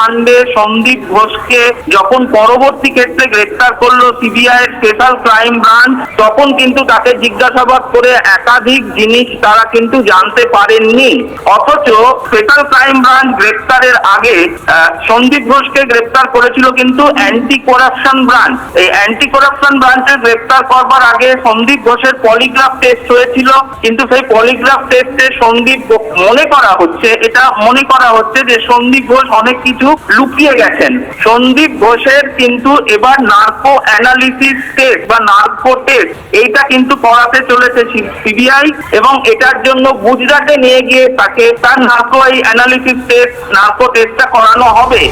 কাণ্ডে সন্দীপ ঘোষকে যখন পরবর্তী ক্ষেত্রে গ্রেফতার করলো সিবিআই স্পেশাল ক্রাইম ব্রাঞ্চ, তখন কিন্তু তাকে জিজ্ঞাসাবাদ করে একাধিক জিনিস তারা কিন্তু জানতে পারেননি। অথচ স্পেশাল ক্রাইম ব্রাঞ্চ গ্রেফতারের আগে সন্দীপ ঘোষকে গ্রেফতার করেছিল কিন্তু অ্যান্টি করাপশন ব্রাঞ্চ। এই অ্যান্টি করাপশন ব্রাঞ্চে গ্রেফতার করবার আগে সন্দীপ ঘোষের পলিগ্রাফ টেস্ট হয়েছিল, কিন্তু সেই পলিগ্রাফ টেস্টে মনে করা হচ্ছে যে সন্দীপ ঘোষ অনেক কিছু লুকিয়ে গেছেন। সন্দীপ ঘোষের কিন্তু এবার নার্কো অ্যানালিসিস টেস্ট বা নার্কো টেস্ট এইটা কিন্তু করাতে চলেছে সিবিআই, এবং এটার জন্য গুজরাটে নিয়ে গিয়ে তাকে তার নার্কো অ্যানালিসিস টেস্ট নার্কো টেস্টটা করানো হবে।